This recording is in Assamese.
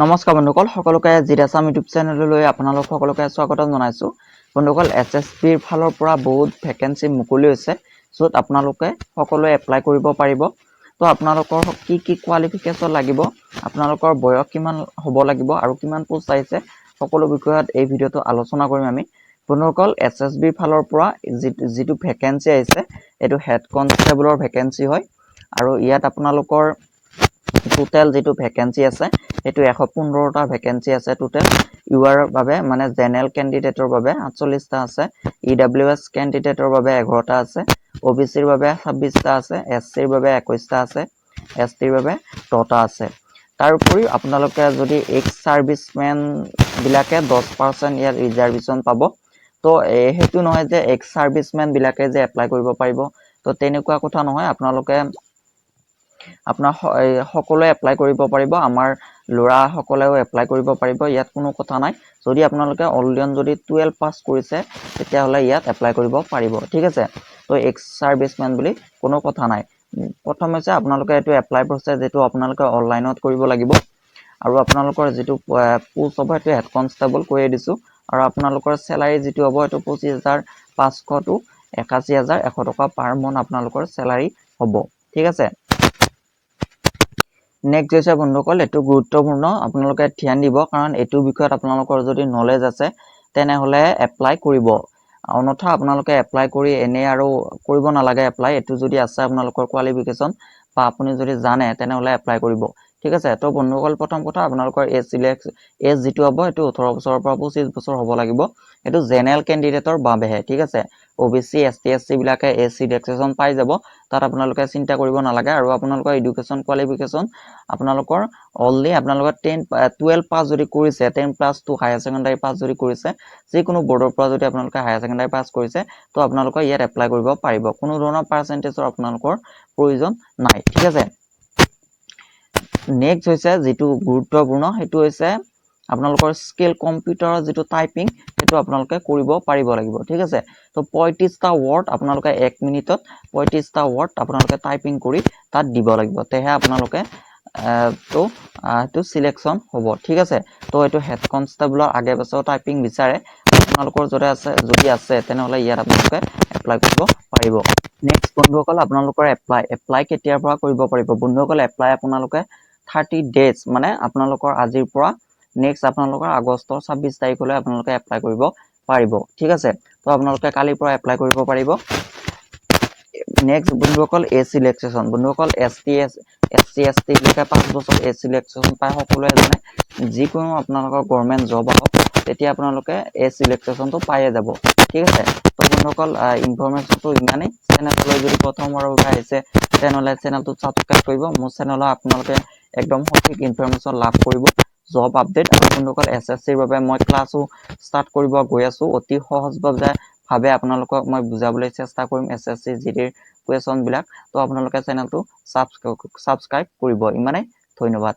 নমস্কাৰ বন্ধুসকল সকলোকে জিৰাছাম ইউটিউব চেনেললৈ আপোনালোক সকলোকে স্বাগতম জনাইছো। বন্ধুসকল এছএছবিৰ ফালৰ পৰা বহুত ভেকেন্সি মুকলি হৈছে, য'ত আপোনালোকে সকলোৱে এপ্লাই কৰিব পাৰিব। তো আপোনালোকৰ কি কোৱালিফিকেশ্যন লাগিব, আপোনালোকৰ বয়স কিমান হ'ব লাগিব আৰু কিমান পোষ্ট আহিছে, সকলো বিষয়ত এই ভিডিঅ'টো আলোচনা কৰিম আমি। বন্ধুসকল এছএছবিৰ ফালৰ পৰা যিটো ভেকেন্সি আহিছে, এইটো হেড কনষ্টেবলৰ ভেকেন্সি হয় আৰু ইয়াত আপোনালোকৰ টোটেল যিটো ভেকেন্সি আছে এইটো 115টা ভেকেন্সি আছে টোটেল। ইউআৰ বাবে মানে জেনেৰেল কেণ্ডিডেটৰ বাবে 48টা আছে, ইডব্লিউএছ কেণ্ডিডেটৰ বাবে 11টা আছে, ওবিচিৰ বাবে 26টা আছে, এছচিৰ বাবে 21টা আছে, এছটিৰ বাবে 10টা আছে। তাৰোপৰি আপোনালোকে যদি এক্স ছাৰ্ভিচমেন বিলাকে 10% ইয়াত ৰিজাৰ্ভেশ্যন পাব। তো সেইটো নহয় যে এক্স ছাৰ্ভিচমেন বিলাকে যে এপ্লাই কৰিব পাৰিব, তো তেনেকুৱা কথা নহয়। আপোনালোকে আপোনাৰ সকলোৱে এপ্লাই কৰিব পাৰিব, আমাৰ ল'ৰা সকলেও এপ্লাই কৰিব পাৰিব, ইয়াত কোনো কথা নাই। যদি আপোনালোকে অলৰেডি যদি 12 পাছ কৰিছে তেতিয়াহ'লে ইয়াত এপ্লাই কৰিব পাৰিব, ঠিক আছে। তো এক্স ছাৰ্ভিচমেন বুলি কোনো কথা নাই। প্ৰথম হৈছে আপোনালোকে এইটো এপ্লাই প্ৰচেছ যিটো আপোনালোকে অনলাইনত কৰিব লাগিব আৰু আপোনালোকৰ যিটো পোষ্ট হ'ব সেইটো হেড কনষ্টেবল কৈয়ে দিছোঁ। আৰু আপোনালোকৰ চেলাৰী যিটো হ'ব সেইটো 25,500 to 81,100 টকা পাৰ মান্থ আপোনালোকৰ চেলাৰী হ'ব, ঠিক আছে। নেক্সট হৈছে বন্ধুসকল, এইটো গুৰুত্বপূৰ্ণ, আপোনালোকে ধ্যান দিব, কাৰণ এইটো বিষয়ত আপোনালোকৰ যদি নলেজ আছে তেনেহ'লে এপ্লাই কৰিব। অন্যথা আপোনালোকে এপ্লাই কৰি এনেই আৰু কৰিব নালাগে এপ্লাই। এইটো যদি আছে আপোনালোকৰ কোৱালিফিকেশ্যন বা আপুনি যদি জানে তেনেহ'লে এপ্লাই কৰিব, ঠিক আছে। তো বন্ধুসকল প্ৰথম কথা আপোনালোকৰ এজ যিটো হ'ব সেইটো 18 বছৰৰ পৰা 25 বছৰ হ'ব লাগিব। এইটো জেনেৰেল কেণ্ডিডেটৰ বাবেহে, ঠিক আছে। ওবিচি এছটি এছচি বিলাকে এজ ৰিলেক্সেশ্যন পাই যাব, তাত আপোনালোকে চিন্তা কৰিব নালাগে। আৰু আপোনালোকৰ এডুকেশ্যন কোৱালিফিকেশ্যন আপোনালোকৰ অনলি আপোনালোকৰ 12 পাছ যদি কৰিছে, 10+2 হায়াৰ ছেকেণ্ডাৰী পাছ যদি কৰিছে, যিকোনো বৰ্ডৰ পৰা যদি আপোনালোকে হায়াৰ ছেকেণ্ডাৰী পাছ কৰিছে, তো আপোনালোকে ইয়াত এপ্লাই কৰিব পাৰিব। কোনো ধৰণৰ পাৰ্চেণ্টেজৰ আপোনালোকৰ প্ৰয়োজন নাই, ঠিক আছে। নেক্সট হৈছে যিটো গুৰুত্বপূৰ্ণ, সেইটো হৈছে আপোনালোকৰ স্কিল কম্পিউটাৰৰ যিটো টাইপিং সেইটো আপোনালোকে কৰিব পাৰিব লাগিব, ঠিক আছে। তো 35টা ৱৰ্ড আপোনালোকে 1 মিনিটত 35টা ৱৰ্ড আপোনালোকে টাইপিং কৰি তাত দিব লাগিব, তেহে আপোনালোকে সেইটো চিলেকশ্যন হ'ব, ঠিক আছে। তো এইটো হেড কনষ্টেবলৰ আগে পাছেও টাইপিং বিচাৰে, আপোনালোকৰ যদি আছে তেনেহ'লে ইয়াত আপোনালোকে এপ্লাই কৰিব পাৰিব। নেক্সট বন্ধুসকল আপোনালোকৰ এপ্লাই কেতিয়াৰ পৰা কৰিব পাৰিব। বন্ধুসকল এপ্লাই আপোনালোকে 30 ডেজ মানে আপোনালোকৰ আজিৰ পৰা নেক্সট আপোনালোকৰ আগষ্টৰ 26 তাৰিখলৈ আপোনালোকে এপ্লাই কৰিব পাৰিব, ঠিক আছে। তো আপোনালোকে কালিৰ পৰা এপ্লাই কৰিব পাৰিব। নেক্সট বন্ধুসকল এজ ৰিলেক্সেশ্যন। বন্ধুসকল এছচি এছটি বিলাকে 5 বছৰ এজ ৰিলেক্সেশ্যন পায়, সকলোৱে জানে। যিকোনো আপোনালোকৰ গভৰ্ণমেণ্ট জব আহক তেতিয়া আপোনালোকে এজ ৰিলেক্সেশ্যনটো পায়ে যাব, ঠিক আছে। তো বন্ধুসকল ইনফৰমেশ্যনটো ইমানেই। চেনেললৈ যদি প্ৰথমবাৰৰ বাবে আহিছে তেনেহ'লে চেনেলটো ছাবস্ক্ৰাইব কৰিব। মোৰ চেনেলত আপোনালোকে একদম সঠিক ইনফৰমেশ্যন লাভ কৰিব, জব আপডেট। আৰু বন্ধুসকল এছএছচিৰ বাবে মই ক্লাছো ষ্টাৰ্ট কৰিব গৈ আছোঁ। অতি সহজভাৱে আপোনালোকক মই বুজাবলৈ চেষ্টা কৰিম এছএছচি জিডিৰ কুৱেশ্যনবিলাক। তো আপোনালোকে চেনেলটো ছাবস্ক্ৰাইব কৰিব। ইমানেই, ধন্যবাদ।